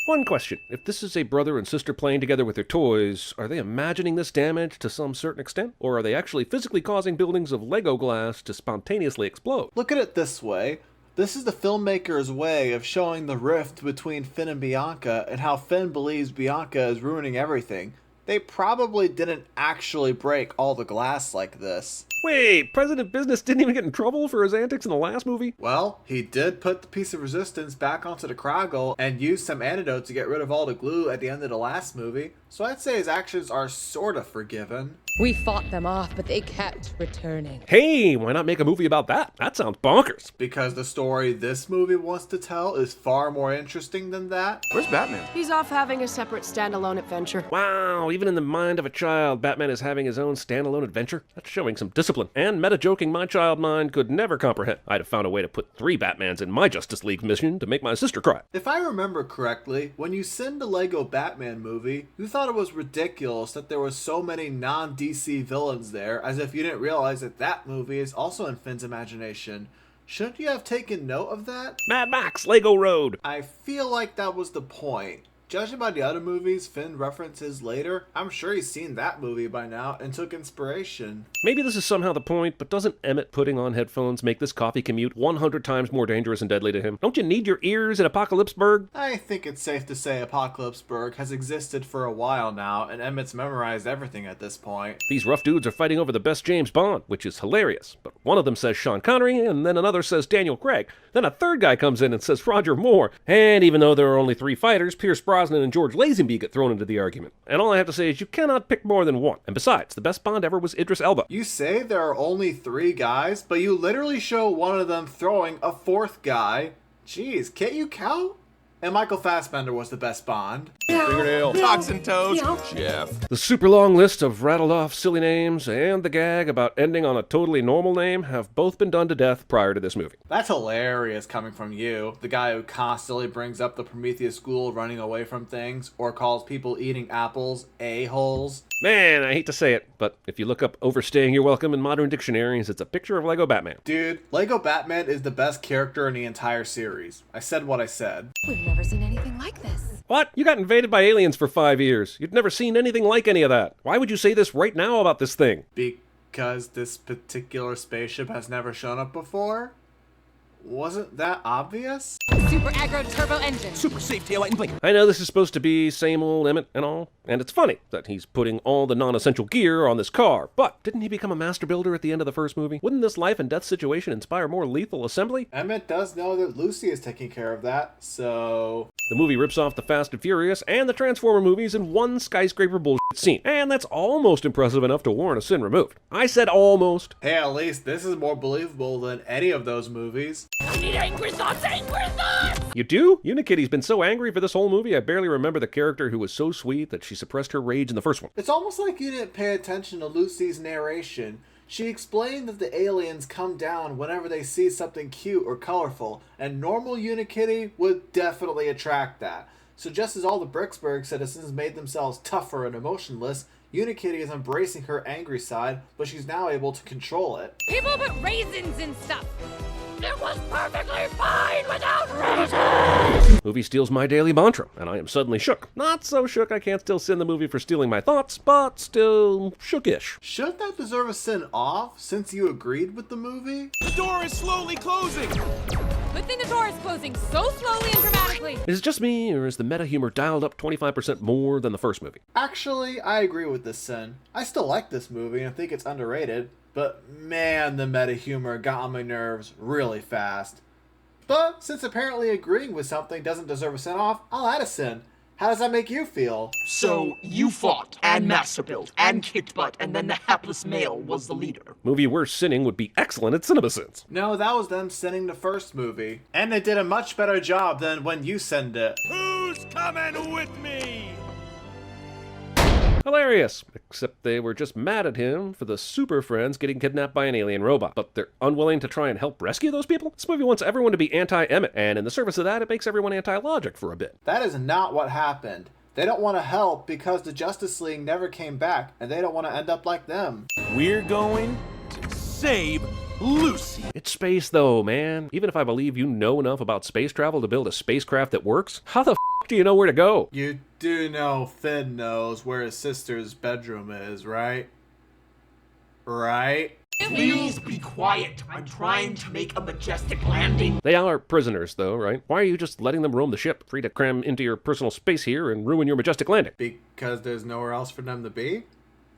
One question. If this is a brother and sister playing together with their toys, are they imagining this damage to some certain extent? Or are they actually physically causing buildings of Lego glass to spontaneously explode? Look at it this way. This is the filmmaker's way of showing the rift between Finn and Bianca and how Finn believes Bianca is ruining everything. They probably didn't actually break all the glass like this. Wait, President Business didn't even get in trouble for his antics in the last movie? Well, he did put the piece of resistance back onto the Kragle and used some antidote to get rid of all the glue at the end of the last movie, so I'd say his actions are sorta forgiven. We fought them off, but they kept returning. Hey, why not make a movie about that? That sounds bonkers. Because the story this movie wants to tell is far more interesting than that. Where's Batman? He's off having a separate standalone adventure. Wow, even in the mind of a child, Batman is having his own standalone adventure? That's showing some discipline. And meta-joking my child mind could never comprehend. I'd have found a way to put 3 Batmans in my Justice League mission to make my sister cry. If I remember correctly, when you seen the Lego Batman movie, you thought it was ridiculous that there were so many non-DC villains there, as if you didn't realize that that movie is also in Finn's imagination. Shouldn't you have taken note of that? Mad Max, Lego Road. I feel like that was the point. Judging by the other movies Finn references later, I'm sure he's seen that movie by now and took inspiration. Maybe this is somehow the point, but doesn't Emmett putting on headphones make this coffee commute 100 times more dangerous and deadly to him? Don't you need your ears in Apocalypseburg? I think it's safe to say Apocalypseburg has existed for a while now, and Emmett's memorized everything at this point. These rough dudes are fighting over the best James Bond, which is hilarious. But one of them says Sean Connery, and then another says Daniel Craig. Then a third guy comes in and says Roger Moore. And even though there are only 3 fighters, Pierce Brosnan and George Lazenby get thrown into the argument. And all I have to say is you cannot pick more than one. And besides, the best Bond ever was Idris Elba. You say there are only 3 guys, but you literally show one of them throwing a 4th guy. Jeez, can't you count? And Michael Fassbender was the best Bond. Fingernail, Tots and Toes, Jeff. The super long list of rattled off silly names and the gag about ending on a totally normal name have both been done to death prior to this movie. That's hilarious coming from you, the guy who constantly brings up the Prometheus school running away from things, or calls people eating apples a-holes. Man, I hate to say it, but if you look up overstaying your welcome in modern dictionaries, it's a picture of Lego Batman. Dude, Lego Batman is the best character in the entire series. I said what I said. We've never seen anything like this. What? You got invaded by aliens for 5 years. You'd never seen anything like any of that. Why would you say this right now about this thing? Because this particular spaceship has never shown up before? Wasn't that obvious? Super aggro turbo engine. Super safe taillight and blinker. I know this is supposed to be same old Emmett and all, and it's funny that he's putting all the non-essential gear on this car, but didn't he become a master builder at the end of the first movie? Wouldn't this life and death situation inspire more lethal assembly? Emmett does know that Lucy is taking care of that, so... The movie rips off the Fast and Furious and the Transformer movies in one skyscraper bullshit scene, and that's almost impressive enough to warrant a sin removed. I said almost. Hey, at least this is more believable than any of those movies. I need angry thoughts, angry thoughts! You do? Unikitty's been so angry for this whole movie, I barely remember the character who was so sweet that she suppressed her rage in the first one. It's almost like you didn't pay attention to Lucy's narration. She explained that the aliens come down whenever they see something cute or colorful, and normal Unikitty would definitely attract that. So just as all the Bricksburg citizens made themselves tougher and emotionless, Unikitty is embracing her angry side, but she's now able to control it. People put raisins and stuff. It was perfectly fine without raisins! Movie steals my daily mantra, and I am suddenly shook. Not so shook I can't still sin the movie for stealing my thoughts, but still shookish. Shouldn't that deserve a sin off, since you agreed with the movie? The door is slowly closing. Good thing the door is closing so slowly and dramatically. Is it just me, or is the meta humor dialed up 25% more than the first movie? Actually, I agree with this sin. I still like this movie and think it's underrated, but man, the meta humor got on my nerves really fast. But since apparently agreeing with something doesn't deserve a sin off, I'll add a sin. How does that make you feel? So, you fought, and master built, and kicked butt, and then the hapless male was the leader. Movie worth sinning would be excellent at CinemaSins. No, that was them sinning the first movie. And they did a much better job than when you sinned it. Who's coming with me? Hilarious, except they were just mad at him for the super friends getting kidnapped by an alien robot, but they're unwilling to try and help rescue those people? This movie wants everyone to be anti-Emmett, and in the service of that, it makes everyone anti-Logic for a bit. That is not what happened. They don't want to help because the Justice League never came back, and they don't want to end up like them. We're going to save Lucy. It's space though, man. Even if I believe you know enough about space travel to build a spacecraft that works, how the do you know where to go? You do know Finn knows where his sister's bedroom is, right? Right? Please be quiet. I'm trying to make a majestic landing. They are prisoners though, right? Why are you just letting them roam the ship, free to cram into your personal space here and ruin your majestic landing? Because there's nowhere else for them to be?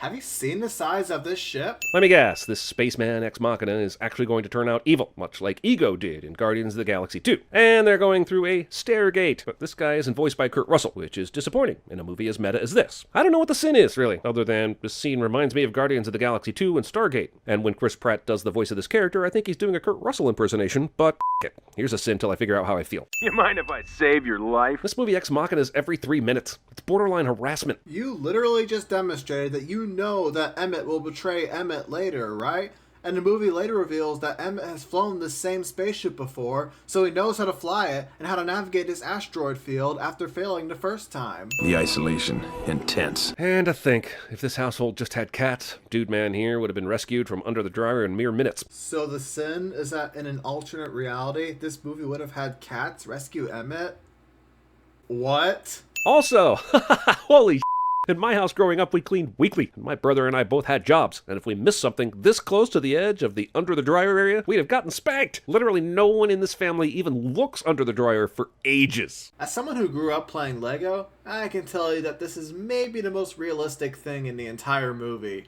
Have you seen the size of this ship? Let me guess, this spaceman ex machina is actually going to turn out evil, much like Ego did in Guardians of the Galaxy 2. And they're going through a stairgate. But this guy isn't voiced by Kurt Russell, which is disappointing in a movie as meta as this. I don't know what the sin is, really, other than this scene reminds me of Guardians of the Galaxy 2 and Stargate. And when Chris Pratt does the voice of this character, I think he's doing a Kurt Russell impersonation, but it. Here's a sin till I figure out how I feel. You mind if I save your life? This movie ex machina is every 3 minutes. It's borderline harassment. You literally just demonstrated that you know that Emmett will betray Emmett later, right? And the movie later reveals that Emmett has flown the same spaceship before, so he knows how to fly it and how to navigate this asteroid field after failing the first time. The isolation, intense. And to think, if this household just had cats, Dude Man here would have been rescued from under the dryer in mere minutes. So the sin is that in an alternate reality, this movie would have had cats rescue Emmett? What? Also, holy in my house growing up, we cleaned weekly, and my brother and I both had jobs, and if we missed something this close to the edge of the under the dryer area, we'd have gotten spanked. Literally no one in this family even looks under the dryer for ages. As someone who grew up playing Lego, I can tell you that this is maybe the most realistic thing in the entire movie.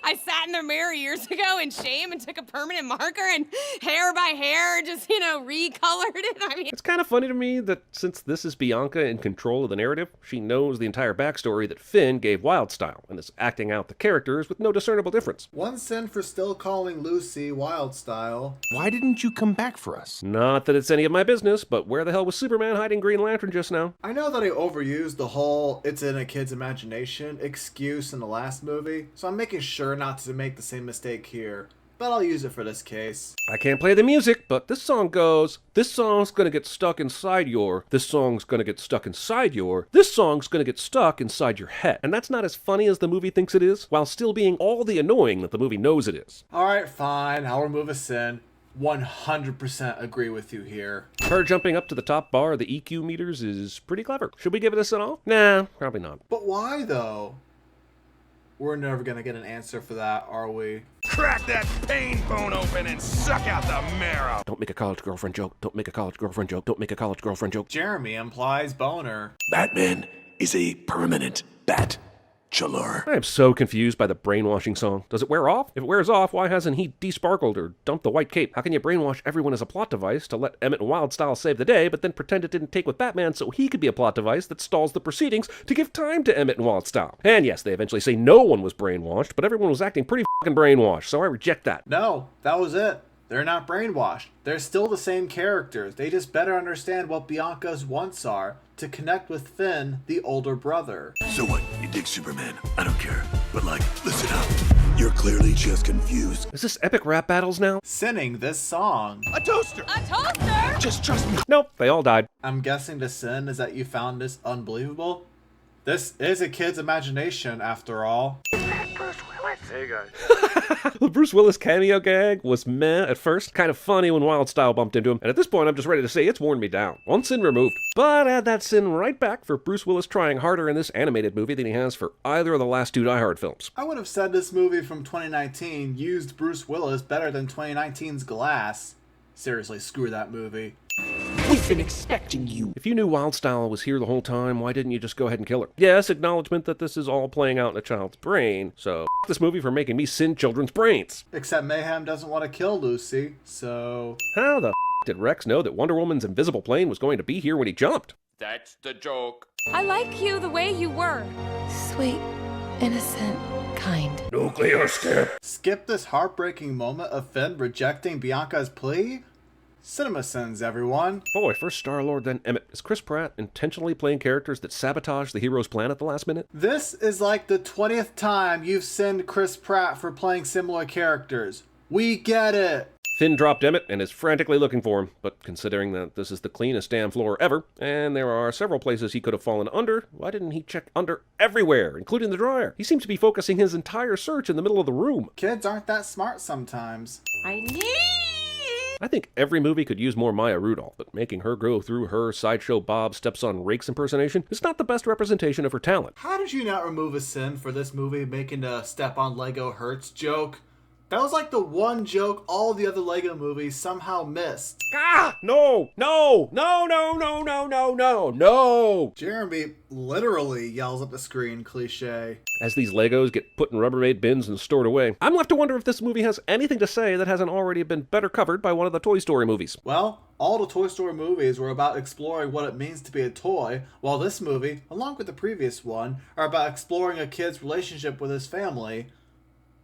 I sat in the mirror years ago in shame and took a permanent marker and hair by hair just, recolored it. I mean, It's kind of funny to me that since this is Bianca in control of the narrative, she knows the entire backstory that Finn gave Wildstyle and is acting out the characters with no discernible difference. One sin for still calling Lucy Wildstyle. Why didn't you come back for us? Not that it's any of my business, but where the hell was Superman hiding Green Lantern just now? I know that I overused the whole "it's in a kid's imagination" excuse in the last movie, so I'm making sure not to make the same mistake here, but I'll use it for this case. I can't play the music, but this song goes, this song's gonna get stuck inside your, this song's gonna get stuck inside your, this song's gonna get stuck inside your head. And that's not as funny as the movie thinks it is, while still being all the annoying that the movie knows it is. Alright, fine, I'll remove a sin. 100% agree with you here. Her jumping up to the top bar of the EQ meters is pretty clever. Should we give it a sin all? Nah, probably not. But why though? We're never gonna get an answer for that, are we? Crack that pain bone open and suck out the marrow. Don't make a college girlfriend joke. Don't make a college girlfriend joke. Don't make a college girlfriend joke. Jeremy implies boner. Batman is a permanent bachelor. I am so confused by the brainwashing song. Does it wear off? If it wears off, why hasn't he desparkled or dumped the white cape? How can you brainwash everyone as a plot device to let Emmett and Wildstyle save the day, but then pretend it didn't take with Batman so he could be a plot device that stalls the proceedings to give time to Emmett and Wildstyle? And yes, they eventually say no one was brainwashed, but everyone was acting pretty fucking brainwashed, so I reject that. No, that was it. They're not brainwashed. They're still the same characters. They just better understand what Bianca's wants are to connect with Finn, the older brother. So what? You dig Superman? I don't care. But listen up. You're clearly just confused. Is this epic rap battles now? Sinning this song. A toaster. a toaster? Just trust me. Nope, they all died. I'm guessing the sin is that you found this unbelievable. This is a kid's imagination, after all. Hey guys. The Bruce Willis cameo gag was meh at first, kind of funny when Wildstyle bumped into him, and at this point I'm just ready to say it's worn me down. One sin removed. But add that sin right back for Bruce Willis trying harder in this animated movie than he has for either of the last 2 Die Hard films. I would have said this movie from 2019 used Bruce Willis better than 2019's Glass. Seriously, screw that movie. We've been expecting you. If you knew Wildstyle was here the whole time, why didn't you just go ahead and kill her? Yes, acknowledgement that this is all playing out in a child's brain, so f this movie for making me sin children's brains. Except Mayhem doesn't want to kill Lucy, so... How the f did Rex know that Wonder Woman's invisible plane was going to be here when he jumped? That's the joke. I like you the way you were. Sweet, innocent, kind. Nuclear skip. Skip this heartbreaking moment of Finn rejecting Bianca's plea? CinemaSins, everyone. Boy, first Star-Lord, then Emmett. Is Chris Pratt intentionally playing characters that sabotage the hero's plan at the last minute? This is like the 20th time you've sinned Chris Pratt for playing similar characters. We get it. Finn dropped Emmett and is frantically looking for him, but considering that this is the cleanest damn floor ever, and there are several places he could have fallen under, why didn't he check under everywhere, including the dryer? He seems to be focusing his entire search in the middle of the room. Kids aren't that smart sometimes. I think every movie could use more Maya Rudolph, but making her go through her Sideshow Bob steps on rakes impersonation is not the best representation of her talent. How did you not remove a sin for this movie making the step on Lego hurts joke? That was like the one joke all the other Lego movies somehow missed. Ah! No! No! No, no, no, no, no, no, no! Jeremy literally yells at the screen cliche. As these Legos get put in Rubbermaid bins and stored away, I'm left to wonder if this movie has anything to say that hasn't already been better covered by one of the Toy Story movies. Well, all the Toy Story movies were about exploring what it means to be a toy, while this movie, along with the previous one, are about exploring a kid's relationship with his family.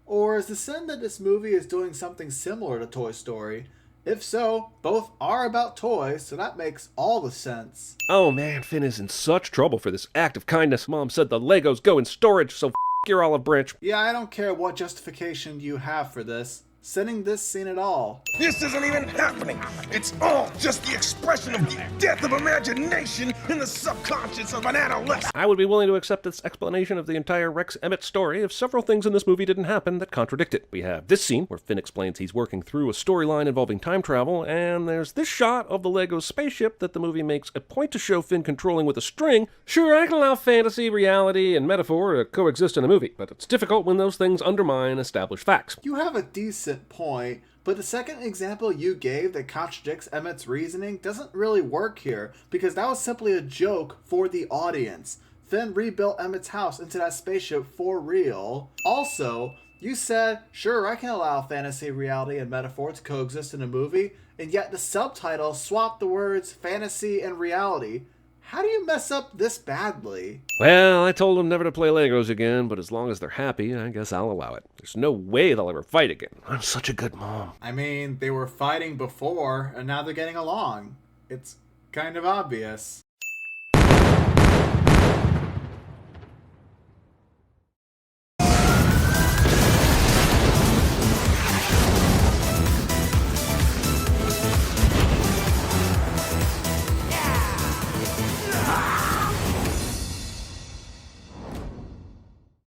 Or is the sin that this movie is doing something similar to Toy Story? If so, both are about toys, so that makes all the sense. Oh man, Finn is in such trouble for this act of kindness. Mom said the Legos go in storage, so f*** your olive branch. Yeah, I don't care what justification you have for this. Sending this scene at all. This isn't even happening. It's all just the expression of the death of imagination in the subconscious of an adolescent. I would be willing to accept this explanation of the entire Rex Emmett story if several things in this movie didn't happen that contradict it. We have this scene where Finn explains he's working through a storyline involving time travel, and there's this shot of the Lego spaceship that the movie makes a point to show Finn controlling with a string. Sure, I can allow fantasy, reality, and metaphor to coexist in a movie, but it's difficult when those things undermine established facts. You have a decent point, but the second example you gave that contradicts Emmett's reasoning doesn't really work here, because that was simply a joke for the audience. Finn rebuilt Emmett's house into that spaceship for real. Also, you said, sure, I can allow fantasy, reality, and metaphor to coexist in a movie, and yet the subtitle swapped the words fantasy and reality. How do you mess up this badly? Well, I told them never to play Legos again, but as long as they're happy, I guess I'll allow it. There's no way they'll ever fight again. I'm such a good mom. I mean, they were fighting before, and now they're getting along. It's kind of obvious.